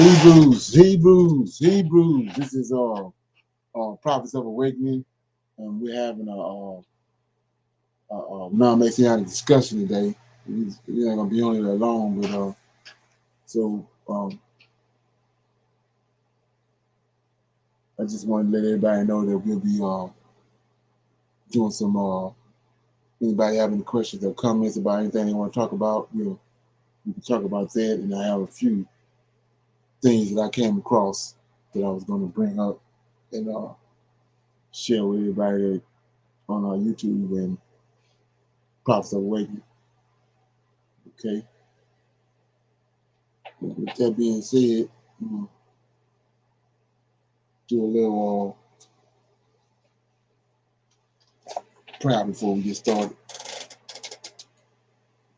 Hebrews. This is Prophets of Awakening, and we're having a non-Messianic discussion today. We're not gonna be on it that long, but I just wanted to let everybody know that we'll be doing some. Anybody have any questions or comments about anything they want to talk about? We can talk about that, and I have a few things that I came across that I was going to bring up and share with everybody on our YouTube and Prophets of Awakening. Okay. With that being said, do a little prayer before we get started.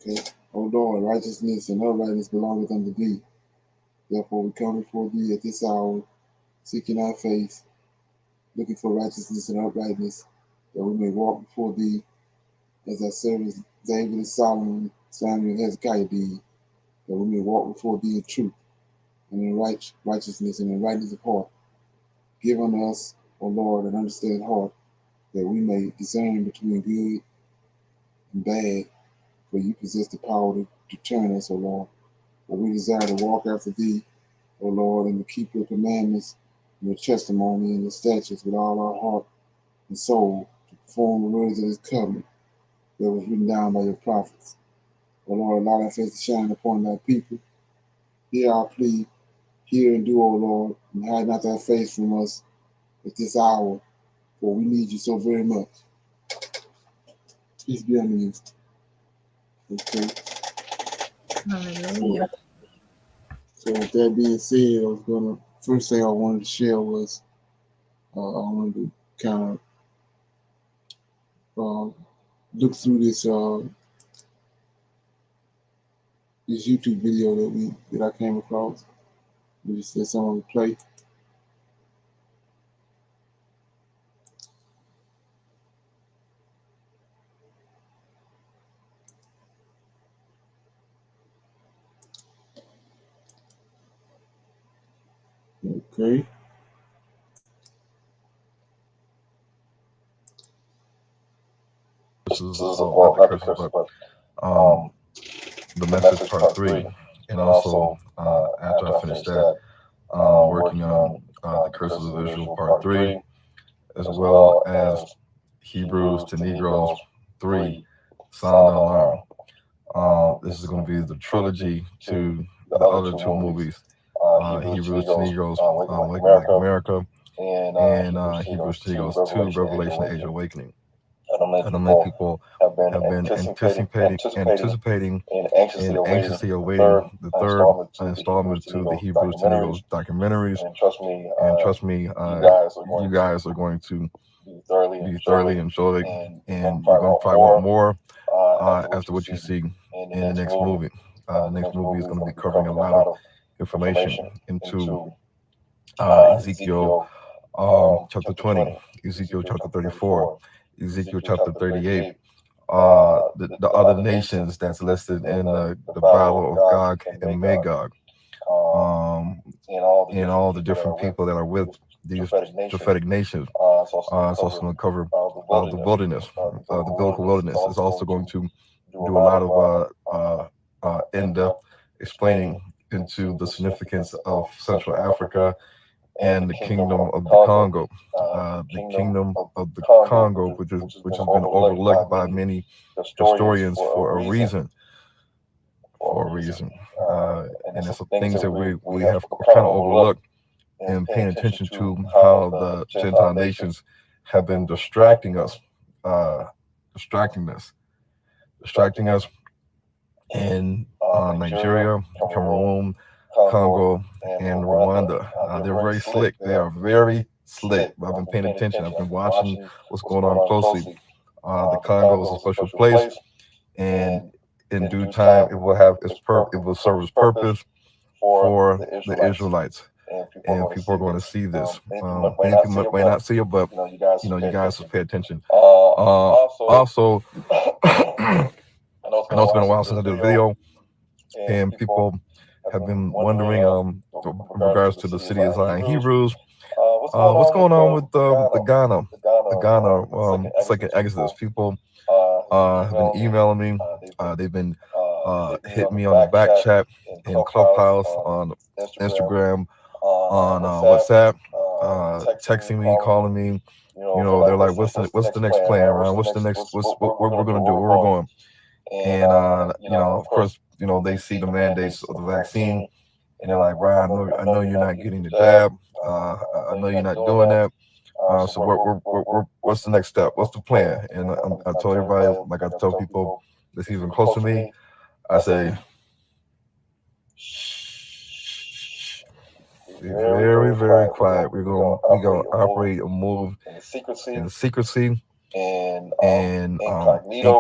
Okay. O Lord, righteousness and uprightness belongeth unto thee. Therefore we come before thee at this hour, seeking thy face, looking for righteousness and uprightness, that we may walk before thee as thy servants David and Solomon, Samuel and Hezekiah did, that we may walk before thee in truth and in righteousness and in rightness of heart. Give unto us, O Lord, an understanding heart, that we may discern between good and bad, for you possess the power to turn us, O Lord. For we desire to walk after thee, O Lord, and to keep your commandments and your testimony and your statutes with all our heart and soul, to perform the words of this covenant that was written down by your prophets. O Lord, allow thy face to shine upon thy people. Hear our plea, hear and do, O Lord, and hide not thy face from us at this hour, for we need you so very much. Peace be unto you. Okay. Hallelujah. So with that being said, first thing I wanted to share was I wanted to kind of look through this YouTube video that I came across. We just let someone play. Okay. This is not the curses, but the message part 3, and also after I finish that, working on the curses of Israel part 3, as well as Hebrews to Negroes 3, Sound Alarm. This is going to be the trilogy to the other two movies, Hebrews to Negroes, Wake Back America, and Hebrews to Negroes 2, Revelation, Age of Awakening. I know many people have been anticipating and anxiously awaiting the third installment to the Hebrews to Negroes documentaries. And trust me, you guys are going to be thoroughly enjoyed, and you're going to probably want more as to what you see in the next movie. The next movie is going to be covering a lot of information into Ezekiel chapter 20, Ezekiel chapter 34, Ezekiel chapter 38, the other nations that's listed in the battle of Gog and Magog, and all the different people that are with these prophetic nations. It's also going to cover the wilderness, the biblical wilderness. It's also going to do a lot of in-depth explaining into the significance of Central Africa and the kingdom of the Congo, which has been overlooked by many historians for a reason. And it's things that we have kind of overlooked and paying attention to how the Gentile nations have been distracting us in Nigeria, Cameroon, Congo, and Rwanda. They're very slick. They are very slick. I've been paying attention. I've been watching what's going on closely. The Congo is a special place, and in due time, it will serve its purpose for the Israelites. And people are going to see this. Many people might not see it, but you guys will pay attention. Also, I know it's been a while since I did a video, and people have been wondering in regards to the city of Zion Hebrews. What's going on with the Ghana, second Exodus? People have been emailing me. They've been hitting me on the back chat in Clubhouse, on Instagram, on WhatsApp, texting me, calling me. They're like, "What's the next plan, Ryan? What's the next? What we're gonna do? Where we're going?" And of course, they see the mandates of the vaccine, and they're like, "Ryan, I know you're not getting the jab. I know you're not doing that. So what's the next step? What's the plan?" And I told everybody, like I tell people that's even close to me, I say, shh, be very, very quiet. We're gonna operate and move in secrecy and incognito,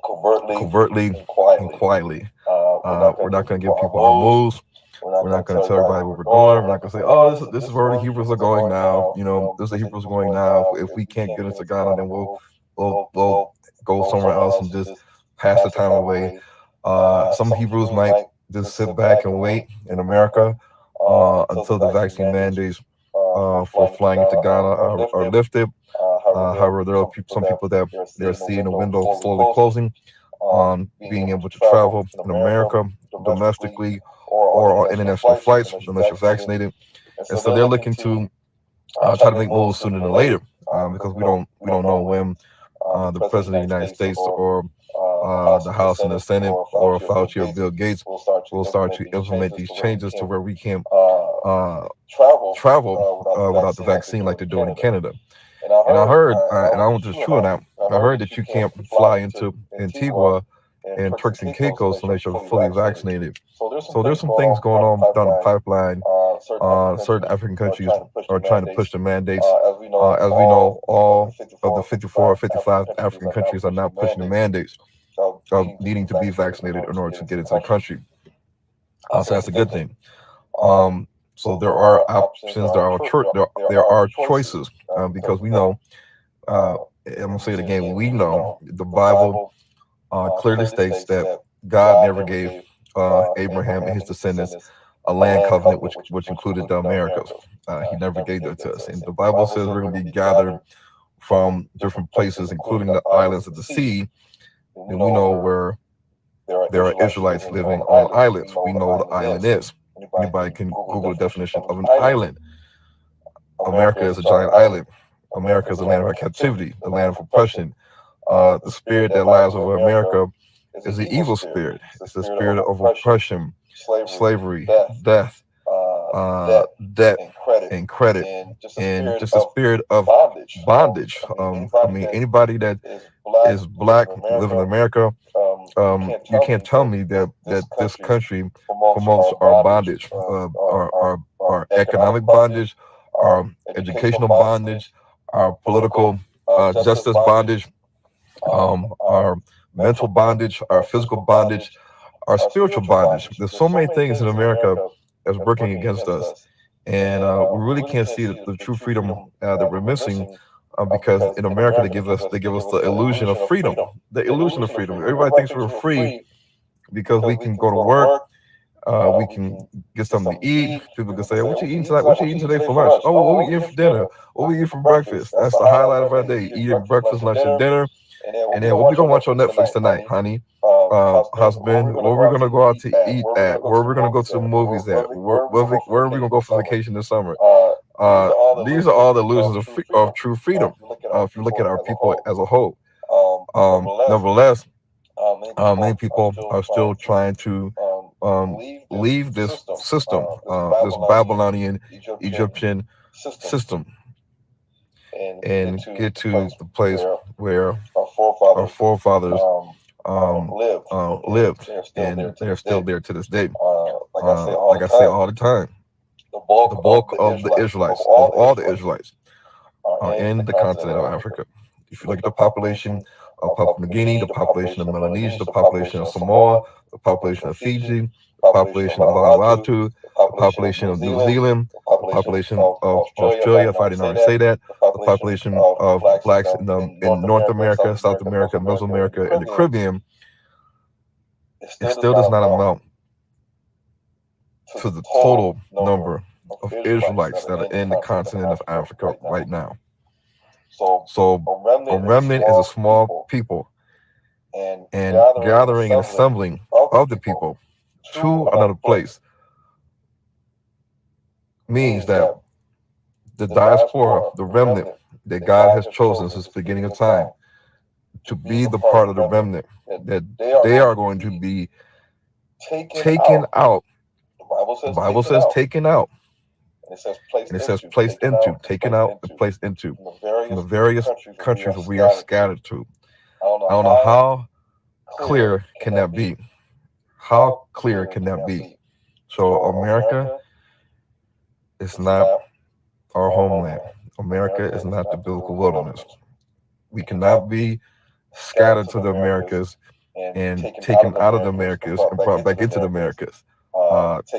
covertly, and quietly. We're not gonna give people our moves. We're not going to tell everybody what we're doing. We're not going to say, "Oh, this is where the Hebrews are going now." This is the Hebrews are going now. If we can't get into Ghana, then we'll go somewhere else and just pass the time away. Some Hebrews might just sit back and wait in America until the vaccine mandates for flying into Ghana are lifted. However, there are some people that they're seeing the window slowly closing on being able to travel in America domestically or on international flights unless you're vaccinated, and so they're looking to try to make moves sooner than later because we don't know when the president of the United States or the House and the Senate or Fauci or Bill Gates will start to implement these changes to where we can't travel without the vaccine like they're doing in Canada. And I heard, and I don't know if it's true or not, I heard that you can't fly into Antigua and Turks and Caicos unless you're fully vaccinated. So there's some things going on down the pipeline. Certain African countries are trying to push the mandates. As we know, all of the 54 or 55 African countries are now pushing the mandates of needing to be vaccinated in order to get into the country. So that's a good thing. So there are options, there are choices because we know. I'm gonna say it again. We know the Bible clearly states that God never gave Abraham and his descendants a land covenant, which included the Americas. He never gave that to us. And the Bible says we're going to be gathered from different places, including the islands of the sea. And we know where there are Israelites living on islands. We know what an island is. Anybody can Google the definition of an island. America is a giant island. America is the land of our captivity, the land of oppression. The spirit that lies over America is the evil spirit. It's the spirit of oppression, slavery, death, debt, and credit, and just a spirit of bondage. Anybody that is black, live in America, you can't tell me that this country promotes our bondage, our economic bondage, our educational bondage, our political justice bondage, our mental bondage, our physical bondage, our spiritual bondage. There's so many things in America that's working against us, and we really can't see the true freedom that we're missing because in America they give us the illusion of freedom, the illusion of freedom. Everybody thinks we're free because we can go to work. We can get something to eat. People can say, "What you eating tonight? What you eating today for lunch? Oh, what we eating for dinner? What we eating for breakfast?" That's the highlight of our day: eating breakfast, lunch, and dinner. And then what we gonna watch on Netflix tonight, honey? Husband, where we gonna go out to eat at? Where we gonna go to the movies at? Where are we gonna go for vacation this summer? These are all the illusions of true freedom. If you look at our people as a whole, nevertheless, many people are still trying to leave this system, this Babylonian Egyptian system, and get to the place where our forefathers lived, and they're still there to this day. Like I say all the time, the bulk of the Israelites, of all the Israelites, are in the continent of Africa. If you look at the population of Papua New Guinea, the population of Melanesia, the population of Samoa, the population of Fiji, the population of Vanuatu, the population of New Zealand, the population of Australia, if I didn't already say that, the population of blacks in North America, South America, Mesoamerica, and the Caribbean, it still does not amount to the total number of Israelites that are in the continent of Africa right now. So a remnant is a small people, and gathering and assembling of the people to another place means that the diaspora, the remnant that God has chosen since the beginning of time to be the part of the remnant, that they are going to be taken out. The Bible says taken out, and it says placed into, taken out and placed into from the various countries where we are scattered to. I don't know how clear can that be? How clear can that be? So America is not our homeland. America is not the biblical wilderness. We cannot be scattered to the Americas and taken out of the Americas and brought back into the Americas.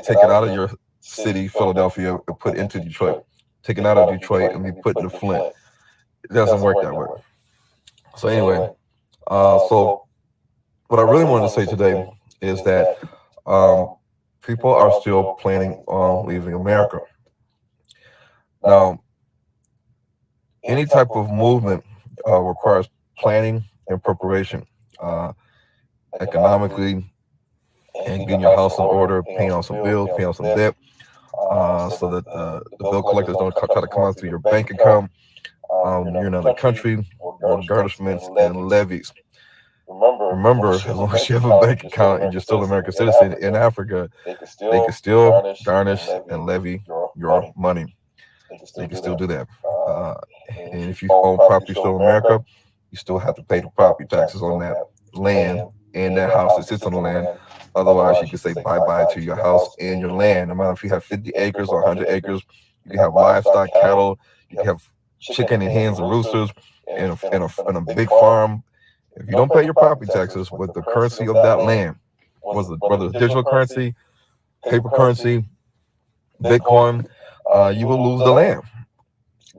Taken out of your city, Philadelphia, and put into Detroit. Taken out of Detroit and be put into Flint. It doesn't work that way. So anyway, so what I really wanted to say today is that people are still planning on leaving America. Now, any type of movement requires planning and preparation, economically, and getting your house in order, paying on some bills, paying on some debt, so that the bill collectors don't try to come out through your bank account. You're in another country, or garnishments and levies. Remember, as long as you have a bank account and you're still an American citizen in Africa, they can still garnish and levy your money. They can still do that. And if you own property still in America, you still have to pay the property taxes on that land and that house that sits on the land. Otherwise, you can say bye-bye to your house and your land. No matter if you have 50 acres or 100 acres, you can have livestock, cattle, you can have chicken and hens and roosters and a big farm. If you don't pay your property taxes with the currency of that land, whether it's digital currency, paper currency, Bitcoin, you will lose the land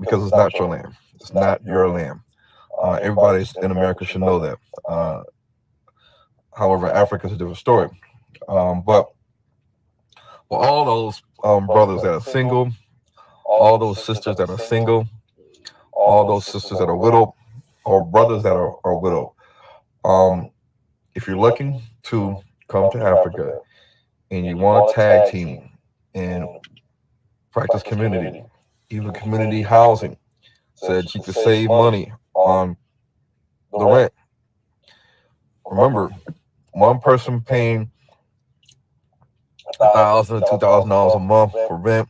because it's not your land. It's not your land. Everybody in America should know that. However, Africa is a different story. But for all those brothers that are single, all those sisters that are single, all those sisters that are widowed, or brothers that are widowed, if you're looking to come to Africa and you want to tag team and practice community, even community housing, so that you can save money on the rent. Remember, one person paying $1,000 to $2,000 a month for rent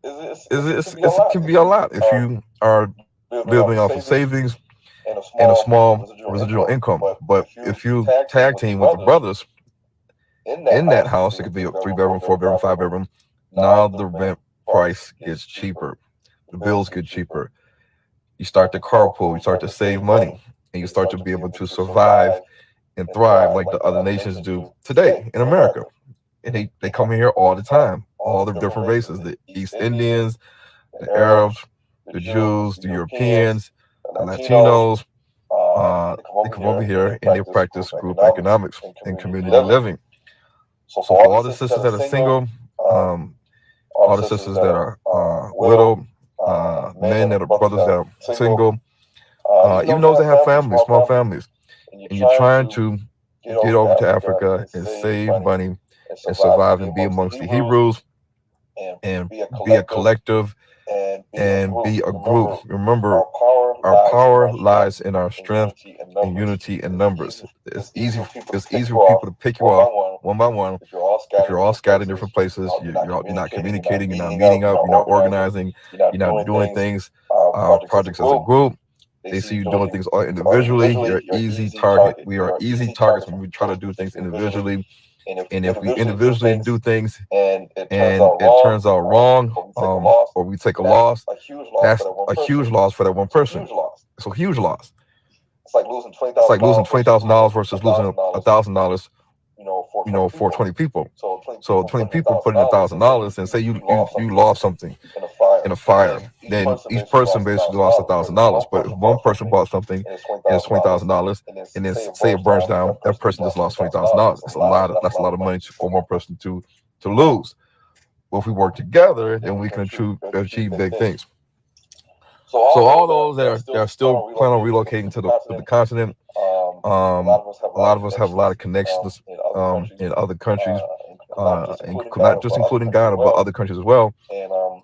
it can be a lot if you are building off of savings and a small residual income. But if you tag team with the brothers in that house, it could be a 3-bedroom, 4-bedroom, 5-bedroom. Now the rent price gets cheaper. The bills get cheaper. You start to carpool, you start to save money, and you start to be able to survive and thrive like the other nations do today in America. And they come here all the time, all the different races, the East Indians, the Arabs, the Jews, the Europeans, the Latinos. They come over here and they practice group economics and community living. So for all the sisters that are single, all the sisters that are widowed, men that are brothers that are single, even those that have families, small families, and you're trying to get over to Africa and save money and survive and be amongst the Hebrews and be a collective and be a group. Remember, our power lies in our strength and unity in numbers. It's easy for people to pick you off one by one. If you're all scattered in different places, you're not communicating, you're not meeting up, you're not organizing, you're not doing things, projects as a group. They see you doing things individually. You're easy target. We are easy targets when we try to do things individually. And if we individually do things and it turns out wrong, or we take a loss, that's a huge loss for that one person. It's a huge loss. It's like losing $20,000 versus losing $1,000, for 20 people. So 20 people put in $1,000, and say you lost something in a fire, then each person basically lost $1,000. But if one person bought something and it's $20,000, and then say it burns down, that person just lost $20,000. That's a lot of money for one person to to lose. But if we work together, then we can achieve big things. So all those that are still planning on relocating to the continent, a lot of us have a lot of connections in other countries, not just including Ghana, but other countries as well.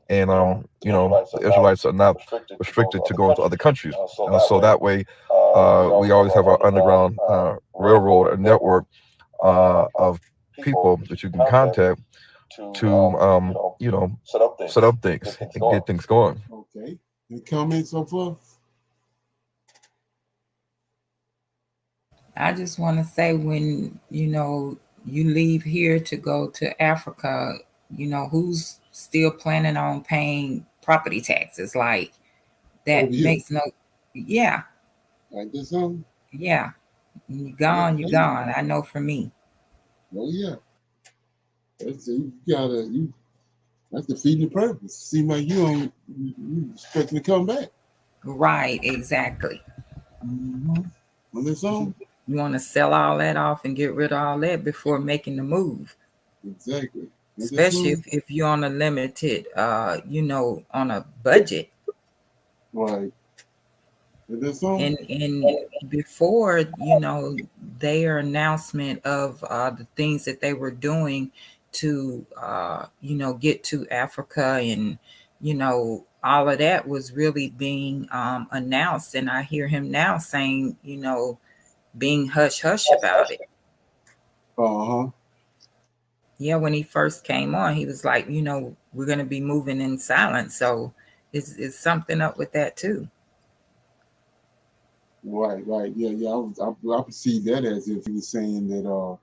And the Israelites are not restricted to going to other countries, so that way we always have our underground railroad or network of people that you can contact to set up things and get things going. Okay. Any comments so far? I just want to say when, you leave here to go to Africa, who's still planning on paying property taxes? Like, that Over here. makes no, yeah, Like this something? yeah. You gone, you gone. I know for me. Oh yeah. That's defeating the purpose. Seems like you expecting to come back. Right, exactly. Mm-hmm. On this song? You want to sell all that off and get rid of all that before making the move. Exactly. Especially if you're on a limited, on a budget. Right. This song? And before, their announcement of the things that they were doing to, get to Africa, and, all of that was really being announced. And I hear him now saying, being hush hush about it. Uh-huh. Yeah, when he first came on, he was like, we're going to be moving in silence. So it's something up with that too. Right. Yeah. I perceive that as if he was saying that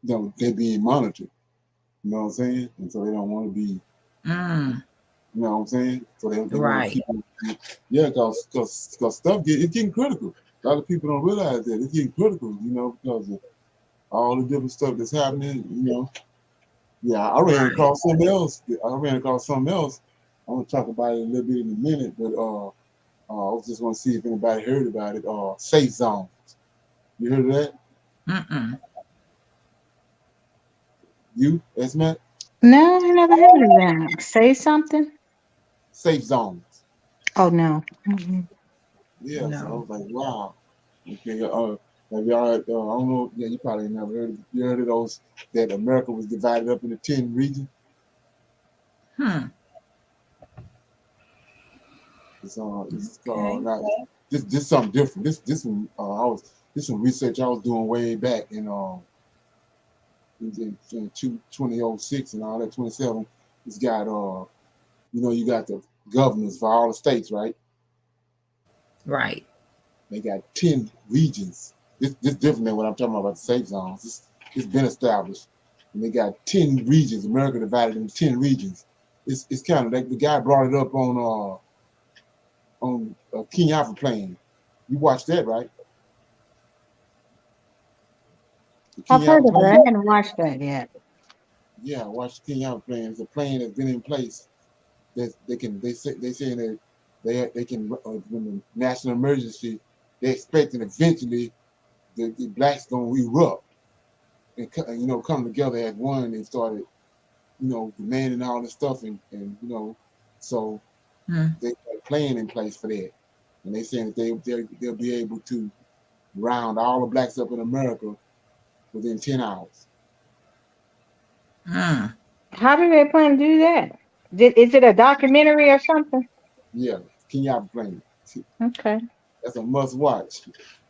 they're being monitored. You know what I'm saying? And so they don't want to be. You know what I'm saying? So they want to Right. keep. Yeah, because stuff it's getting critical. A lot of people don't realize that it's getting critical. Because of all the different stuff that's happening. Yeah, I ran across something else. I'm gonna talk about it a little bit in a minute, but I was just want to see if anybody heard about it. Safe zones. You heard of that? Mm-mm. You, Esmat? No, I never heard of that. Say something. Safe zones. Oh no. Mm-hmm. Yeah, No. so I was like, wow. Okay, have y'all heard, I don't know, yeah, you probably never heard of, you heard of those, that America was divided up into 10 regions? It's Okay. not, this something different. This some research I was doing way back in 2006 and all that, 27. It's got, you got the governors for all the states, right? Right. They got 10 regions. This different than what I'm talking about the safe zones. It's been established. And they got 10 regions. America divided into 10 regions. It's kind of like the guy brought it up on King Alpha plane. You watched that, right? The I've King heard Alpha of it. I plane? haven't watched that yet. Yeah, I watched the King Alpha plane. It's a plane that's been in place. That they saying that they can when the national emergency, they're expecting eventually the blacks gonna erupt and come together as one and started demanding all this stuff and so they got a plan in place for that, and they saying that they'll be able to round all the blacks up in America within 10 hours. How do they plan to do that? Is it a documentary or something? Yeah, King Alpha plane. Okay. That's a must watch.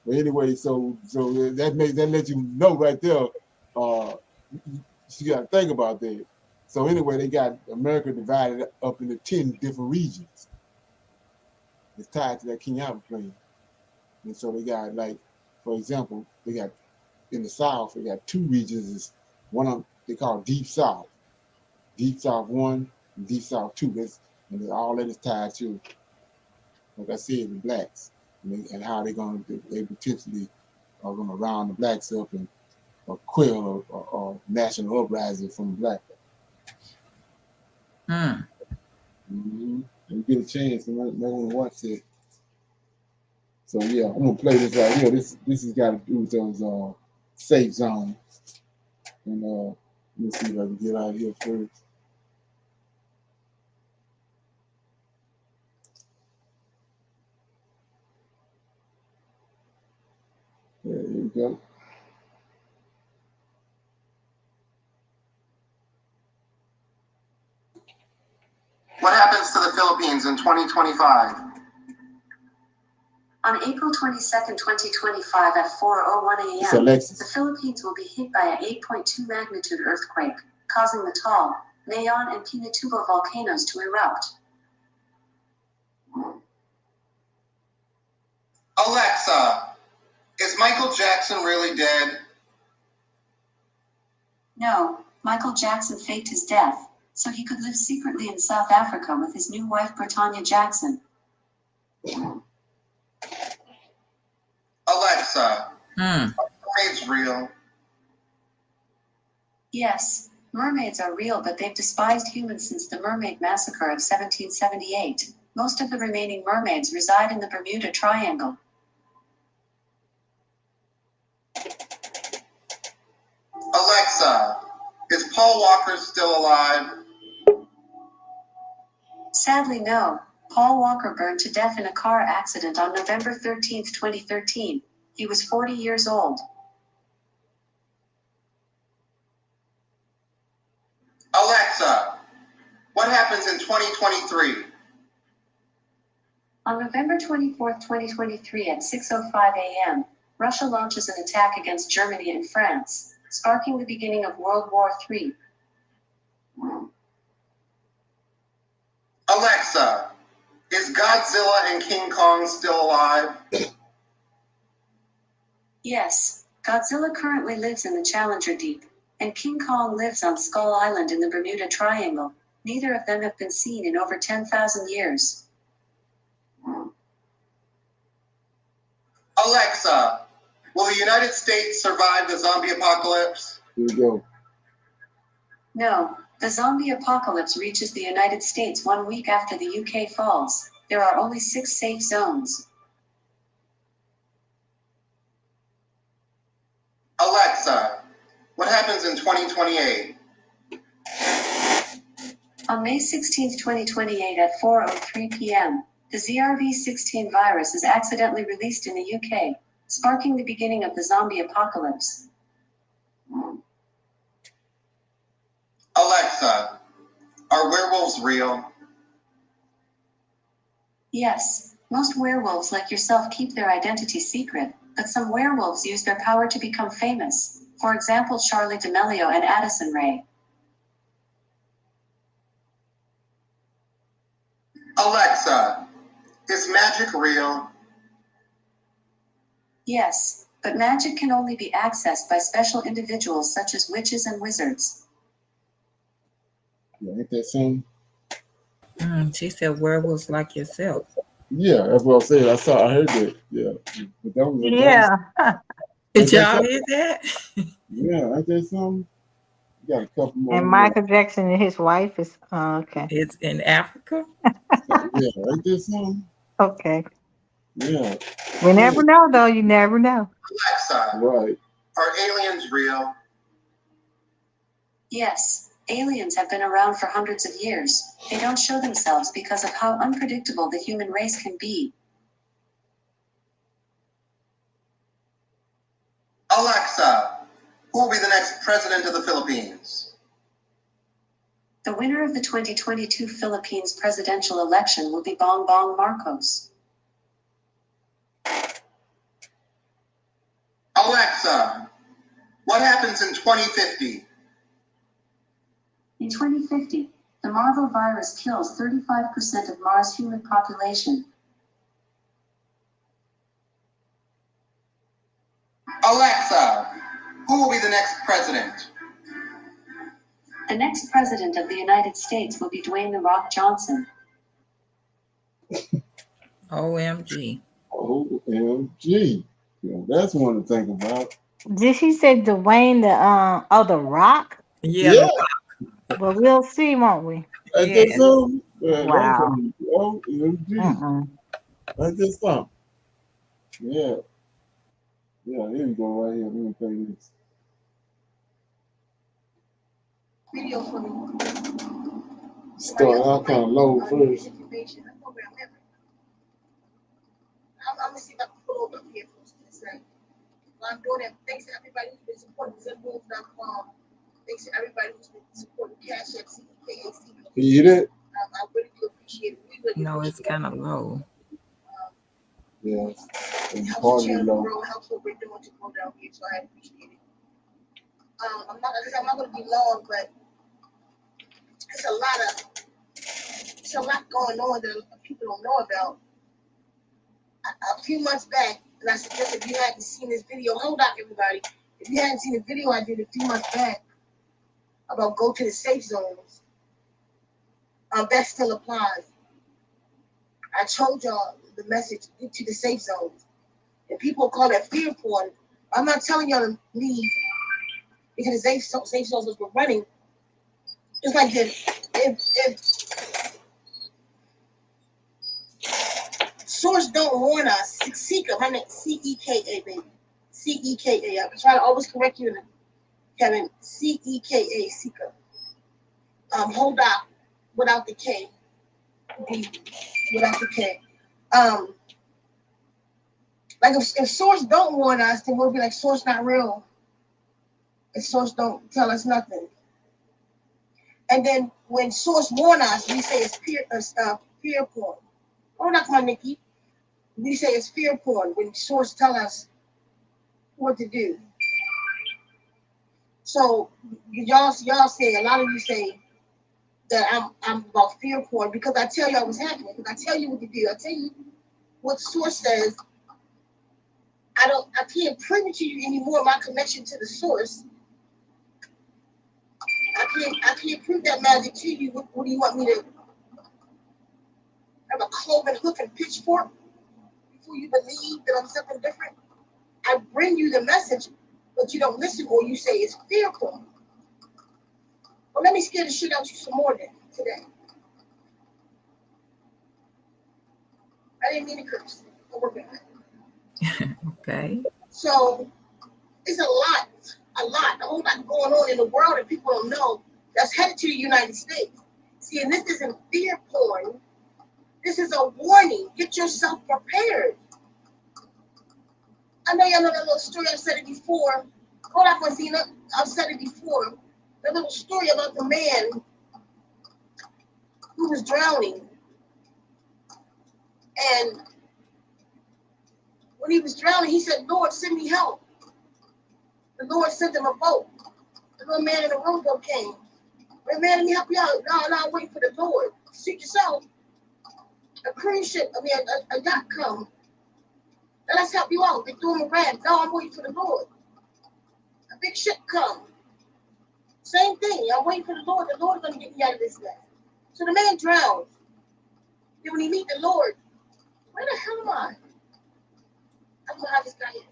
But anyway, so that lets you know right there. Uh, you got to think about that. So anyway, they got America divided up into 10 different regions. It's tied to that King Alpha plane. And so they got, like, for example, they got in the South, they got two regions. Is one of they call Deep South, Deep South one, and Deep South two. And all that is tied to, like I said, the blacks and how they potentially are gonna round the blacks up and quell a national uprising from the black. Mm-hmm. You get a chance, and I want to watch it. So yeah, I'm gonna play this right here. This has got to do with those safe zones, and Let me see if I can get out of here first. There you go. What happens to the Philippines in 2025? On April 22nd, 2025 at 4:01 a.m., the Philippines will be hit by an 8.2 magnitude earthquake, causing the Taal, Mayon, and Pinatubo volcanoes to erupt. Alexa, is Michael Jackson really dead? No, Michael Jackson faked his death, so he could live secretly in South Africa with his new wife Brittanya Jackson. Alexa, are mermaids real? Yes, mermaids are real, but they've despised humans since the Mermaid Massacre of 1778. Most of the remaining mermaids reside in the Bermuda Triangle. Alexa, is Paul Walker still alive? Sadly, no. Paul Walker burned to death in a car accident on November 13, 2013. He was 40 years old. Alexa, what happens in 2023? On November 24, 2023 at 6:05 a.m., Russia launches an attack against Germany and France, sparking the beginning of World War III. Alexa, is Godzilla and King Kong still alive? Yes, Godzilla currently lives in the Challenger Deep, and King Kong lives on Skull Island in the Bermuda Triangle. Neither of them have been seen in over 10,000 years. Alexa, will the United States survive the zombie apocalypse? Here we go. No, the zombie apocalypse reaches the United States 1 week after the UK falls. There are only 6 safe zones. Alexa, what happens in 2028? On May 16, 2028 at 4:03 p.m., the ZRV16 virus is accidentally released in the UK, sparking the beginning of the zombie apocalypse. Alexa, are werewolves real? Yes, most werewolves like yourself keep their identity secret, but some werewolves use their power to become famous. For example, Charlie D'Amelio and Addison Rae. Alexa, is magic real? Yes, but magic can only be accessed by special individuals such as witches and wizards. Yeah, ain't that something? She said werewolves like yourself. Yeah, that's what I said. I heard that. Yeah. But that was Yeah. Did y'all hear that? Yeah, ain't that something? You got a couple more. And Michael Jackson and his wife is okay. It's in Africa. Yeah, ain't that something? Okay. Yeah. We never know, though. You never know. Alexa, Right. are aliens real? Yes, aliens have been around for hundreds of years. They don't show themselves because of how unpredictable the human race can be. Alexa, who will be the next president of the Philippines? The winner of the 2022 Philippines presidential election will be Bongbong Marcos. Alexa, what happens in 2050? In 2050, the Marvel virus kills 35% of Mars' human population. Alexa, who will be the next president? The next president of the United States will be Dwayne "The Rock" Johnson. OMG. OMG. Yeah, that's one to think about. Did she say Dwayne the Rock? Yeah. Yeah. Well, we'll see, won't we? Ain't that something? Yeah, Wow. OMG. Ain't that something? Yeah. Yeah, here we go right here. Let me play this. video for me. Start out kind of low first. I'm gonna see if I can pull over here for a second. While I'm doing that, thanks to everybody who's been supporting Zenwolves.com. Thanks to everybody who's been supporting Cash App, CEKAC. Can you hear that? I really do appreciate it. We really No, it's appreciate kind of low. Yeah. it. It helps the channel grow, helps what we're doing to grow down here, so I appreciate it. I'm not going to be long, but it's a lot going on that people don't know about. A few months back, and I suggest if you hadn't seen this video, hold up, everybody. If you hadn't seen the video I did a few months back about go to the safe zones, that still applies. I told y'all the message, get to the safe zones. And people call that fear porn. I'm not telling y'all to leave because the safe zones were running. It's like if Source don't warn us, Seeka, my name C-E-K-A, baby. C-E-K-A. I try to always correct you, Kevin. C-E-K-A, Seeka. Hold up, without the K. Without the K. Like if Source don't warn us, then we'll be like, Source not real. And Source don't tell us nothing. And then when Source warn us, we say it's fear porn. Oh, not my Nikki. We say it's fear porn when Source tell us what to do. So y'all say, a lot of you say that I'm about fear porn because I tell y'all what's happening. Because I tell you what to do. I tell you what Source says. I can't prove it to you anymore. My connection to the Source. I can't prove that magic to you. What do you want me to have a cloven hoof and pitchfork before you believe that I'm something different? I bring you the message, but you don't listen, or you say it's fearful. Well, let me scare the shit out you some more then today. I didn't mean to curse. I'm working on it. Okay. So it's a lot, a whole lot going on in the world that people don't know that's headed to the United States. See, and this isn't fear porn. This is a warning. Get yourself prepared. I know y'all know that little story. I've said it before. Hold on, Francina. I've said it before. The little story about the man who was drowning. And when he was drowning, he said, Lord, send me help. The Lord sent him a boat. The little man in the rowboat came. Hey, man, let me help you out. No, wait for the Lord. Suit yourself. A cruise ship, a yacht come. Now let's help you out. They threw him a raft. No, I'm waiting for the Lord. A big ship come. Same thing. I'm waiting for the Lord. The Lord is going to get me out of this mess. So the man drowns. Then when he meet the Lord, where the hell am I? I don't know how this guy is.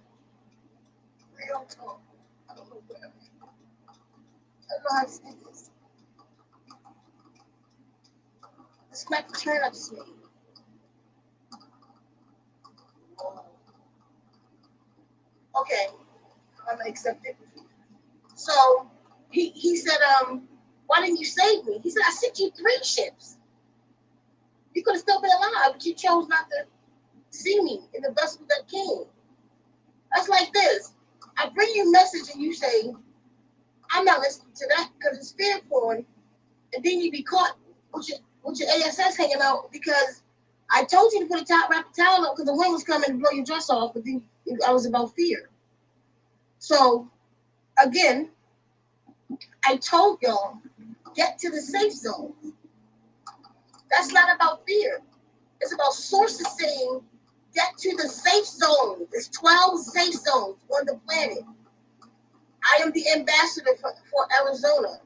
Real talk. I don't know where I am. I don't know how this thing is. Let's not the turn I just made. Okay. I'm going to accept it. So he said, why didn't you save me? He said, I sent you 3 ships. You could have still been alive, but you chose not to see me in the vessel that came. That's like this. I bring you a message and you say, I'm not listening to that because it's fear porn. And then you be caught with your ASS hanging out because I told you to put wrap a towel up because the wind was coming to blow your dress off, but then I was about fear. So, again, I told y'all, get to the safe zone. That's not about fear. It's about sources saying, get to the safe zone. There's 12 safe zones on the planet. I am the ambassador for Arizona.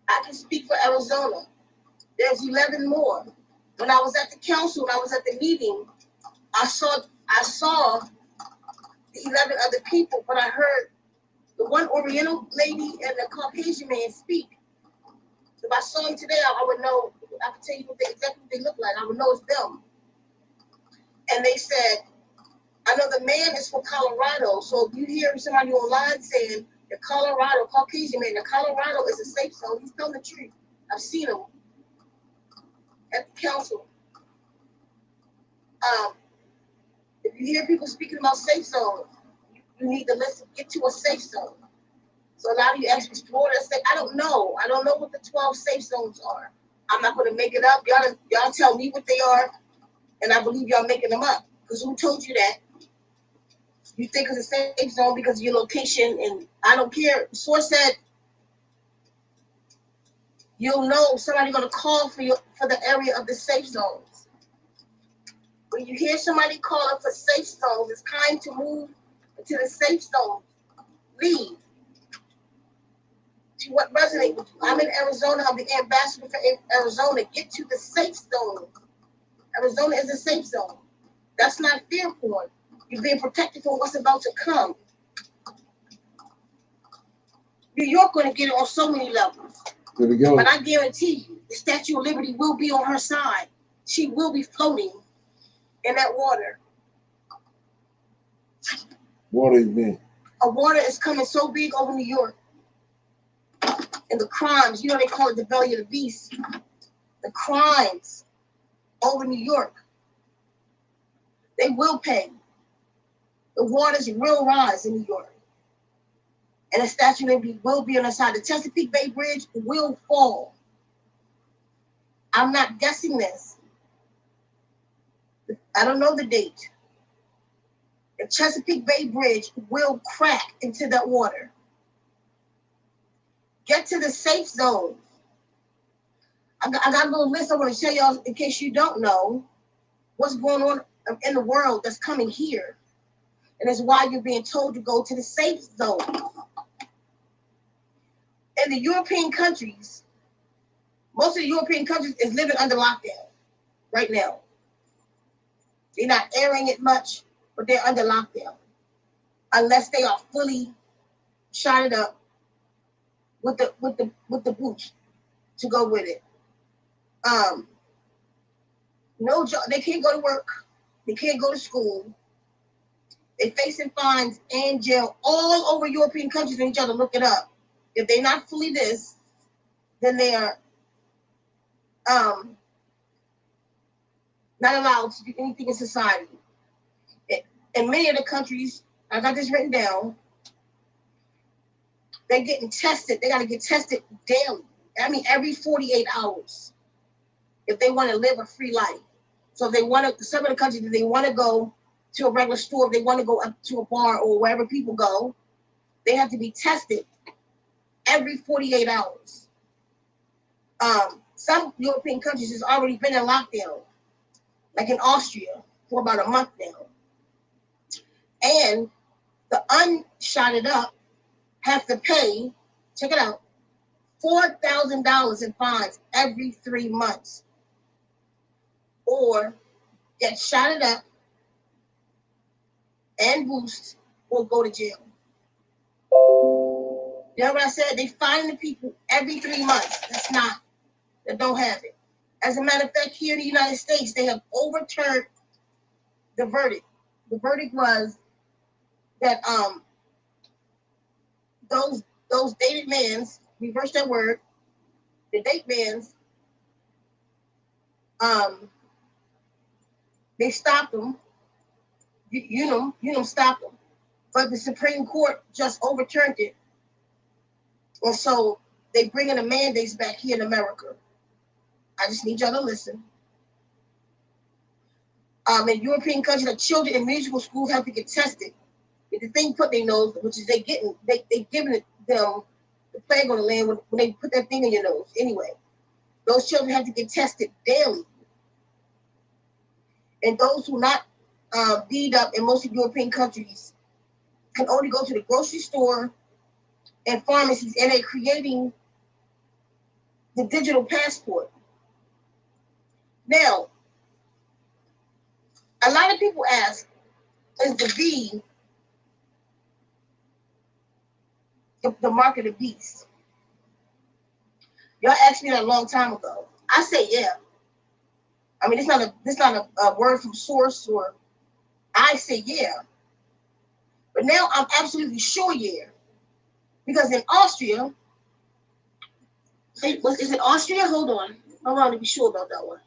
I can speak for Arizona. There's 11 more. When I was at the council, when I was at the meeting, I saw the 11 other people, but I heard the one Oriental lady and the Caucasian man speak. If I saw them today, I would know. I could tell you exactly what they look like. I would know it's them. And they said, I know the man is from Colorado, so if you hear somebody online saying, The Colorado, Caucasian man, the Colorado is a safe zone. He's telling the truth. I've seen him at the council. If you hear people speaking about safe zones, you need to listen, get to a safe zone. So a lot of you ask me, Florida, I don't know. I don't know what the 12 safe zones are. I'm not going to make it up. Y'all tell me what they are, and I believe y'all making them up. Because who told you that? You think it's a safe zone because of your location, and I don't care. Source said you'll know somebody's going to call for the area of the safe zones. When you hear somebody calling for safe zones, it's time to move to the safe zone. Leave. To what resonates with you. I'm in Arizona. I'm the ambassador for Arizona. Get to the safe zone. Arizona is a safe zone. That's not fear porn. You're being protected from what's about to come. New York going to get it on so many levels. There we go. But I guarantee you, the Statue of Liberty will be on her side. She will be floating in that water. Water event. A water is coming so big over New York. And the crimes, you know they call it the belly of the beast. The crimes over New York, they will pay. The waters will rise in New York. And the Statue of Liberty will be on the side. The Chesapeake Bay Bridge will fall. I'm not guessing this. I don't know the date. The Chesapeake Bay Bridge will crack into that water. Get to the safe zone. I got a little list I want to show y'all in case you don't know what's going on in the world that's coming here. And that's why you're being told to go to the safe zone. In the European countries, most of the European countries is living under lockdown right now. They're not airing it much, but they're under lockdown. Unless they are fully shotted up with the boost to go with it. No job. They can't go to work. They can't go to school. They're facing fines and jail all over European countries. And each other look it up. If they're not fully this, then they are not allowed to do anything in society. In many of the countries, I got this written down, they're getting tested. They got to get tested daily. I mean, every 48 hours if they want to live a free life. So if they want to, some of the countries, if they want to go to a regular store, if they want to go up to a bar or wherever people go, they have to be tested every 48 hours. Some European countries has already been in lockdown, like in Austria, for about a month now. And the unshotted up have to pay, check it out, $4,000 in fines every 3 months. Or get shotted up and boost or go to jail. You know what I said? They fine the people every 3 months. That don't have it. As a matter of fact, here in the United States, they have overturned the verdict. The verdict was that those dated mans, reverse that word, the date mans, they stopped them. You know, stopped them. But the Supreme Court just overturned it. And so they bringing the mandates back here in America. I just need y'all to listen. In European countries, the children in musical schools have to get tested. If the thing put in their nose, which is they giving it them the plague on the land when they put that thing in your nose. Anyway, those children have to get tested daily. And those who not beat up in most of European countries can only go to the grocery store and pharmacies, and they're creating the digital passport. Now, a lot of people ask, is the V the mark of the beast? Y'all asked me that a long time ago. I say yeah. I mean, it's not a word from source, or I say yeah. But now I'm absolutely sure yeah. Because in Austria, is it Austria? Hold on. I want to be sure about that one.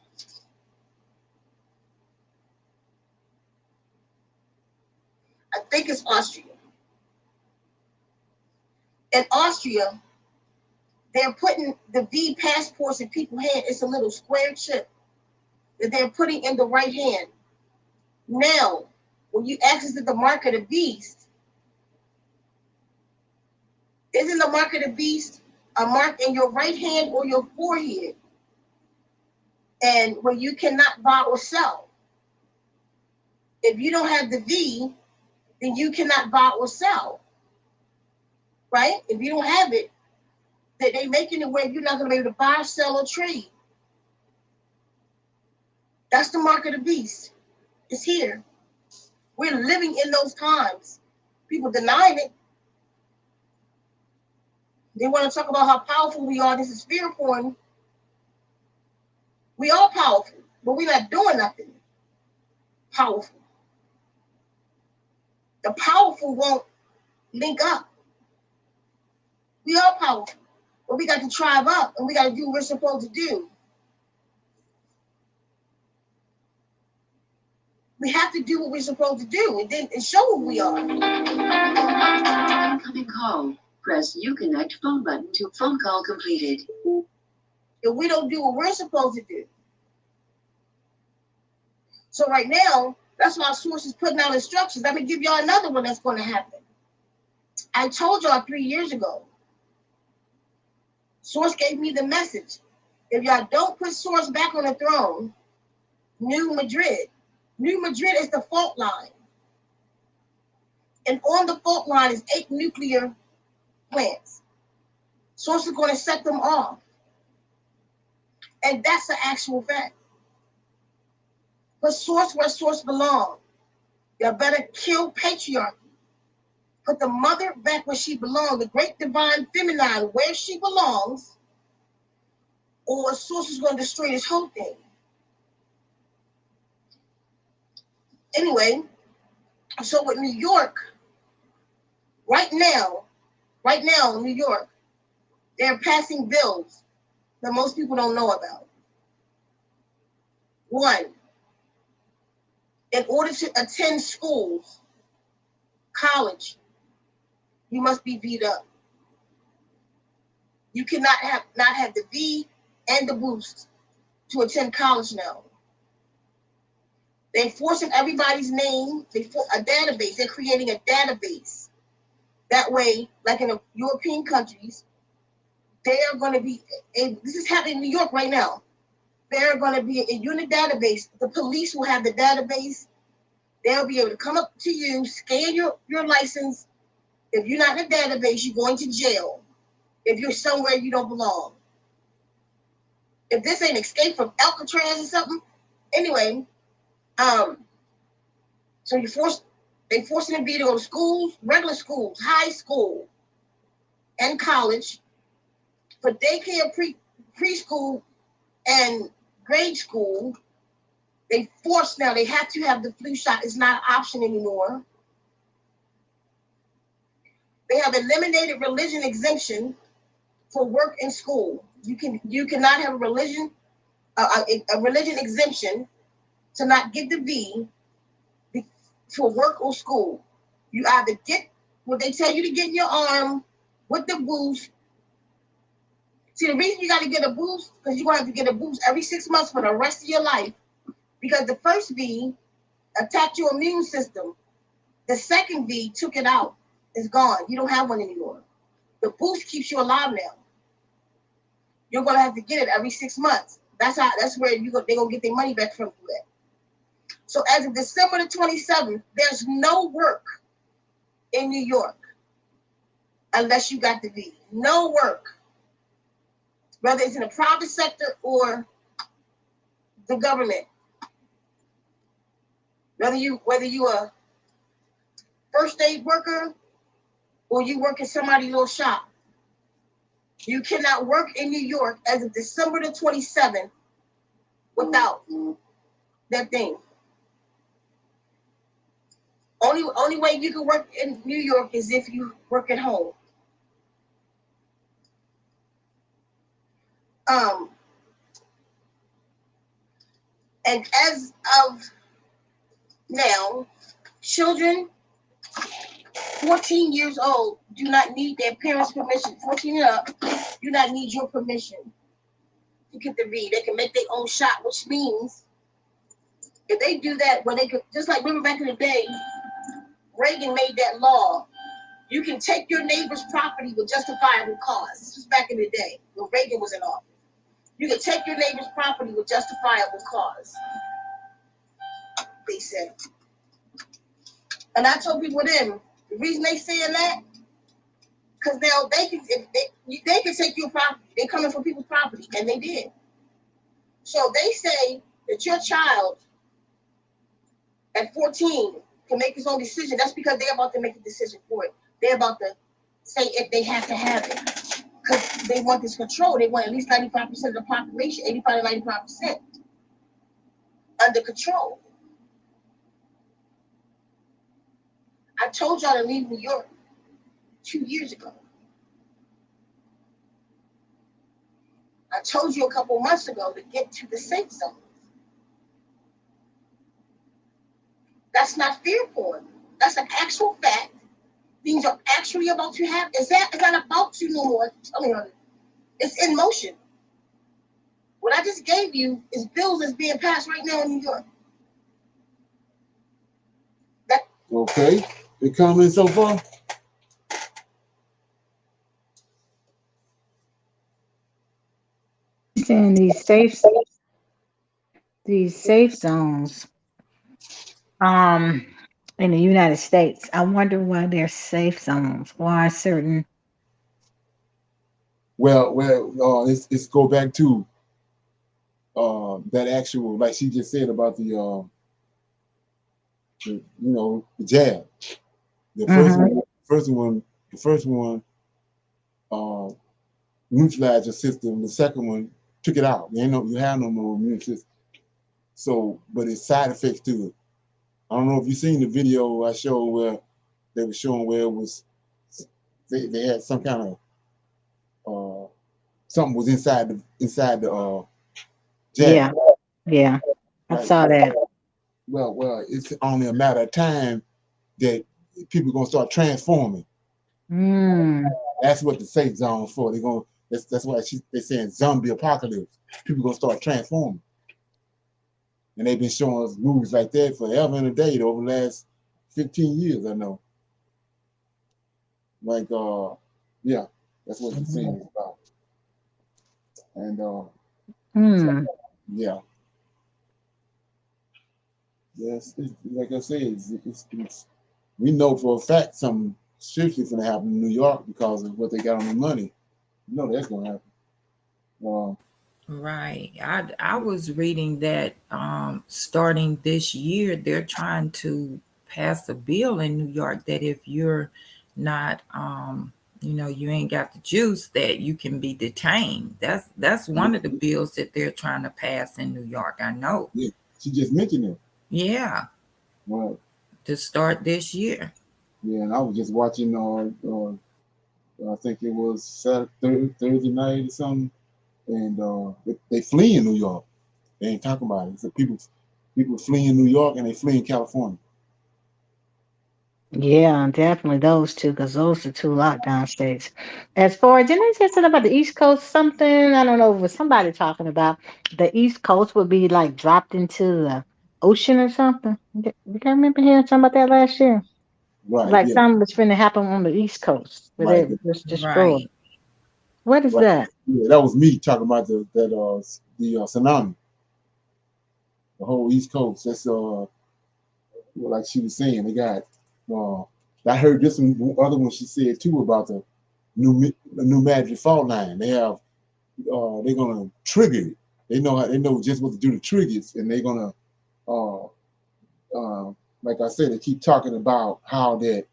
I think it's Austria. In Austria, they're putting the V passports in people's hand. It's a little square chip that they're putting in the right hand. Now, when you access the mark of the beast, isn't the mark of the beast a mark in your right hand or your forehead? And where you cannot buy or sell. If you don't have the V, then you cannot buy or sell. Right? If you don't have it, that they're making it where you're not going to be able to buy, sell, or trade. That's the mark of the beast. It's here. We're living in those times. People denying it. They want to talk about how powerful we are. This is fear porn. We are powerful, but we're not doing nothing powerful. The powerful won't link up. We are powerful, but we got to tribe up and we got to do what we're supposed to do. We have to do what we're supposed to do and show who we are. Incoming call. Press Uconnect phone button to phone call completed. If we don't do what we're supposed to do. So right now, that's why Source is putting out instructions. Let me give y'all another one that's going to happen. I told y'all 3 years ago. Source gave me the message. If y'all don't put Source back on the throne, New Madrid is the fault line. And on the fault line is 8 nuclear plants. Source is going to set them off. And that's the actual fact. Put Source where Source belongs. Y'all better kill patriarchy. Put the mother back where she belongs, the great divine feminine where she belongs, or Source is going to destroy this whole thing. Anyway, so with New York, right now in New York, they're passing bills that most people don't know about. One, in order to attend schools, college, you must be V'd up. You cannot not have the V and the boost to attend college now. They're forcing everybody's name. A database. They're creating a database. That way, like in the European countries, they are going to be. This is happening in New York right now. They're going to be a unit database. The police will have the database. They'll be able to come up to you, scan your license. If you're not in the database, you're going to jail. If you're somewhere you don't belong. If this ain't Escape from Alcatraz or something. Anyway, so they forcing them to go to schools, regular schools, high school, and college. For daycare, preschool, and grade school, they force now. They have to have the flu shot. It's not an option anymore. They have eliminated religion exemption for work and school. You cannot have a religion exemption to not get the V for work or school. You either get what they tell you to get in your arm with the boost. See, the reason you got to get a boost because you're going to have to get a boost every 6 months for the rest of your life, because the first V attacked your immune system. The second V took it out. It's gone. You don't have one anymore. The boost keeps you alive now. You're going to have to get it every 6 months. That's where they're going to get their money back from you at. So as of December the 27th, there's no work in New York unless you got the V. No work. Whether it's in the private sector or the government. Whether you a first aid worker or you work in somebody's little shop. You cannot work in New York as of December the 27th without that thing. Only way you can work in New York is if you work at home. And as of now, children 14 years old do not need their parents' permission. 14 and up do not need your permission to get to read. They can make their own shot, which means if they do that, when they could, just like remember back in the day, Reagan made that law. You can take your neighbor's property with justifiable cause. This was back in the day when Reagan was in office. You can take your neighbor's property with justifiable cause. They said. And I told people then, the reason they saying that, because now they can take your property. They're coming for people's property, and they did. So they say that your child at 14 can make his own decision. That's because they're about to make a decision for it. They're about to say if they have to have it. Because they want this control. They want at least 95% of the population, 85 to 95%, under control. I told y'all to leave New York 2 years ago. I told you a couple months ago to get to the safe zone. That's not fear porn. That's an actual fact. Things are actually about to happen. It's not about to no more. Tell me on it. It's in motion. What I just gave you is bills that's being passed right now in New York. Okay. Any comments so far? Saying these safe zones in the United States. I wonder why they're safe zones. Why certain It's go back to that actual, like she just said about the jab. The first one neutralized your system. The second one took it out. You have no more immune system. So, but it's side effects to it. I don't know if you've seen the video I showed where they were showing where it was they had some kind of something was inside the jab. Yeah. I saw that. Well, it's only a matter of time that people are gonna start transforming. That's what the safe zone for. They're gonna. That's why they're saying zombie apocalypse. People gonna start transforming, and they've been showing us movies like that forever and a day over the last 15 years. I know. Like, yeah, that's what the scene is about. And yeah, yes, like I said, we know for a fact something seriously is gonna happen in New York because of what they got on the money. You know that's gonna happen. Right. I was reading that starting this year, they're trying to pass a bill in New York that if you're not, you ain't got the juice, that you can be detained. That's one of the bills that they're trying to pass in New York. I know. Yeah, she just mentioned it. Yeah. Right. To start this year. Yeah, and I was just watching. I think it was Thursday night or something, and they flee in New York. They ain't talking about it. So people flee in New York and they flee in California. Yeah, definitely those two, because those are two lockdown states. As far as, didn't I say something about the East Coast? Something, I don't know, was somebody talking about the East Coast would be like dropped into the ocean or something? You can remember hearing something about that last year? Right. Like Yeah. something was finna happen on the East Coast, where Right. they was destroyed. Right. What is Right. that? Yeah, that was me talking about the tsunami, the whole East Coast. That's like she was saying, they got. I heard this other one she said too about the new magic fault line. They have they're gonna trigger it. They know just what to do to trigger it, and they're gonna uh, like I said, they keep talking about how that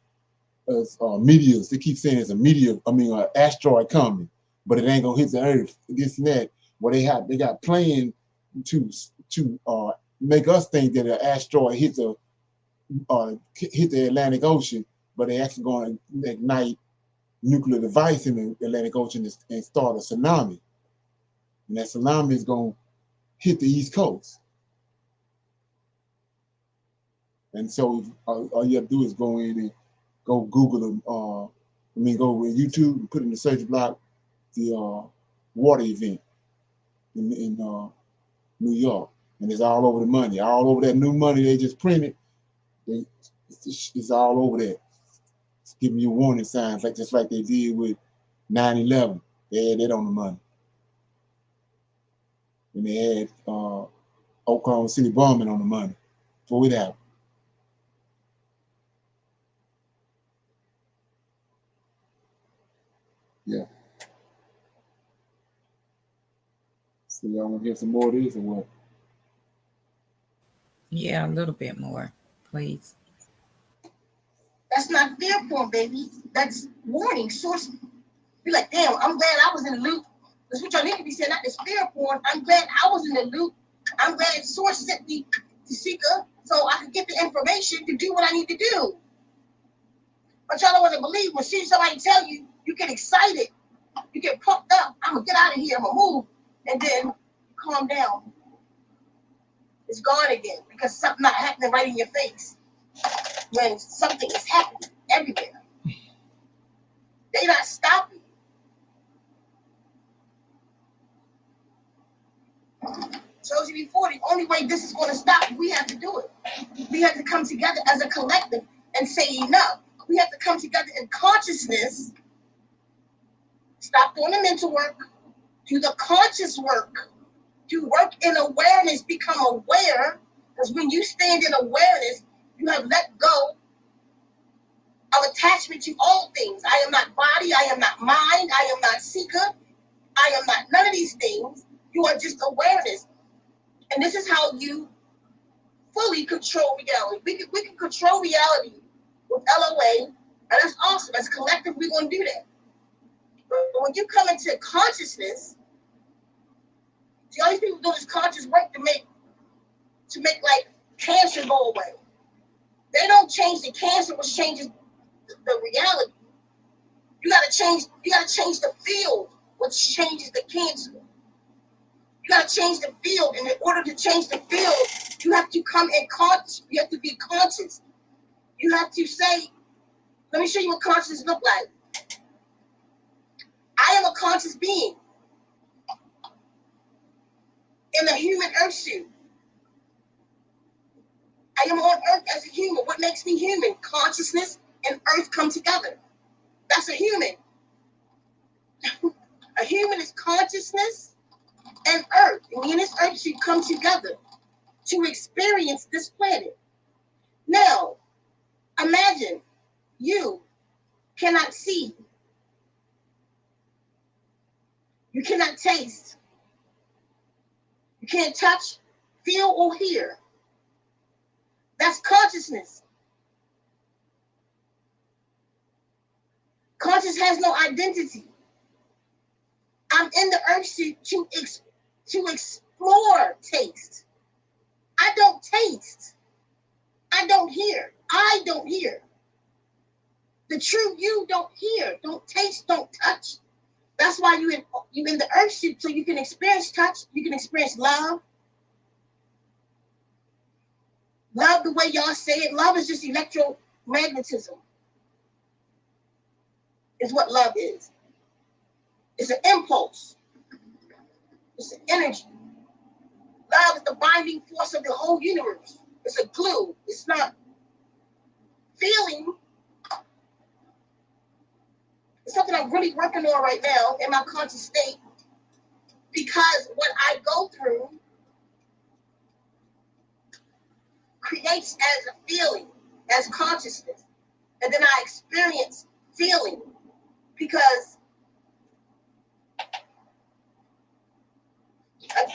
meteors. They keep saying it's a meteor. I mean, an asteroid coming, but it ain't gonna hit the Earth. This and that. Well, they got planned to make us think that an asteroid hit the Atlantic Ocean, but they actually going to ignite nuclear device in the Atlantic Ocean and start a tsunami. and that tsunami is going to hit the East Coast. And so all you have to do is go in and go Google them. Go to YouTube and put in the search block the water event in New York, and it's all over the money, all over that new money they just printed. It's all over that. It's giving you warning signs, like just like they did with 9/11. They had that on the money, and they had Oklahoma City bombing on the money before it happened. Yeah. So y'all want to hear some more of this or what? Yeah, a little bit more, please. That's not fear porn, baby. That's warning. Source. Be like, damn, I'm glad I was in the loop. That's what y'all need to be saying, not this fear porn. I'm glad I was in the loop. I'm glad Source sent me to Sika so I could get the information to do what I need to do. But y'all don't want to believe when somebody tell you, you get excited, you get pumped up. I'm going to get out of here, I'm going to move. And then calm down. It's gone again because something not happening right in your face when something is happening everywhere. They not stopping. Shows you before, the only way this is going to stop, we have to do it. We have to come together as a collective and say enough. We have to come together in consciousness, stop doing the mental work, do the conscious work, do work in awareness, become aware, because when you stand in awareness, you have let go of attachment to all things. I am not body, I am not mind, I am not seeker, I am not none of these things. You are just awareness. And this is how you fully control reality. We can control reality with LOA, and that's awesome. As a collective, we're going to do that. But when you come into consciousness, see, all these people do this conscious work to make like cancer go away. They don't change the cancer, which changes the reality. You gotta change the field, which changes the cancer. You gotta change the field, and in order to change the field, you have to come in conscious. You have to be conscious. You have to say, let me show you what consciousness look like. I am a conscious being in a human earth suit. I am on earth as a human. What makes me human? Consciousness and earth come together. That's a human. A human is consciousness and earth. And me and this earth suit come together to experience this planet. Now, imagine you cannot see, you cannot taste, you can't touch, feel, or hear. That's consciousness. Conscious has no identity. I'm in the earth suit to explore taste. I don't taste. I don't hear. I don't hear. The true you don't hear, don't taste, don't touch. That's why you in the earth suit, so you can experience touch, you can experience love. Love, the way y'all say it, love is just electromagnetism. Is what love is. It's an impulse. It's an energy. Love is the binding force of the whole universe. It's a glue. It's not feeling. It's something I'm really working on right now in my conscious state, because what I go through creates as a feeling, as consciousness. And then I experience feeling, because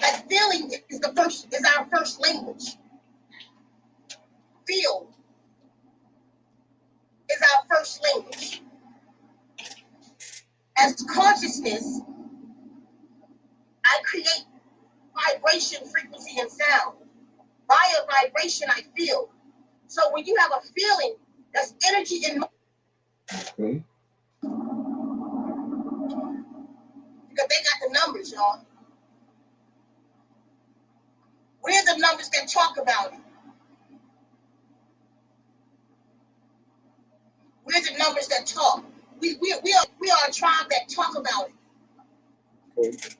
that feeling is our first language. Feel is our first language. As consciousness, I create vibration, frequency, and sound. By a vibration, I feel. So when you have a feeling, that's energy in motion. Okay. Because they got the numbers, y'all. Where are the numbers that talk about it? Where's the numbers that talk? We are a tribe that talk about it. Okay.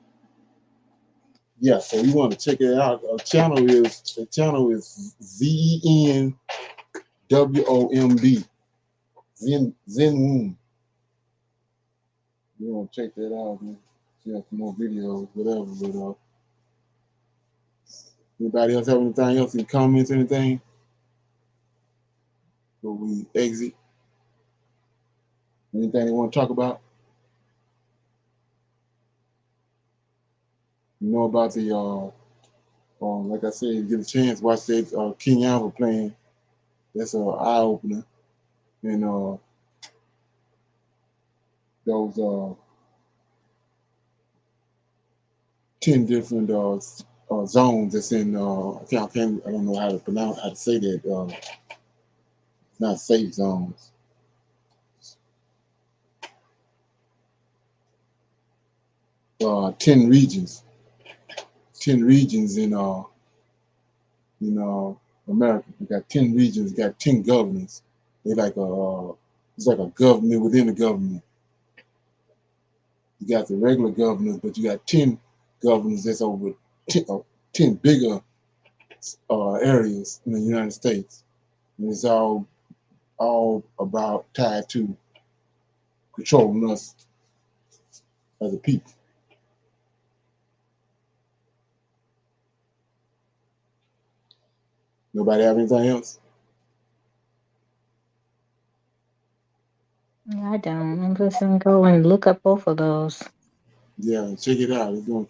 Yeah, so you want to check it out. The channel is ZenWomb. Zenwomb. You want to check that out, man. See some more videos, whatever. But anybody else have anything else? Any comments, anything? Before we exit? Anything they want to talk about? You know about the like I said, you get a chance, watch that King Alva playing. That's an eye opener. And those 10 different zones that's in I don't know how to say that. Not safe zones. 10 regions. 10 regions in America. We got 10 regions, got 10 governors. They like it's like a government within a government. You got the regular governors, but you got 10 governors that's over 10 bigger areas in the United States. And it's all about tied to controlling us as a people. Nobody have anything else? I don't. I'm just gonna go and look up both of those. Yeah, check it out. It's gonna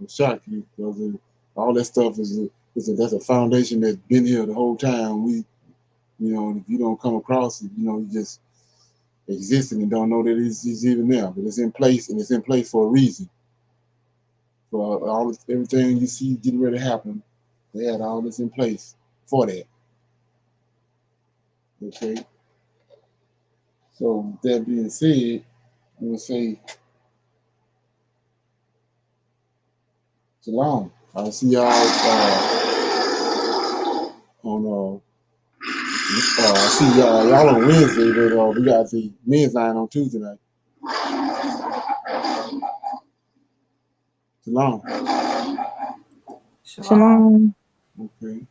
shock you because all that stuff that's a foundation that's been here the whole time. If you don't come across it, you just existing and don't know that it's even there. But it's in place, and it's in place for a reason. For everything you see getting ready to happen, they had all this in place for that. Okay. So with that being said, I'm gonna say shalom. I'll see y'all on I see y'all on Wednesday, but we got the men's line on Tuesday night. Shalom. Shalom. Shalom. Okay.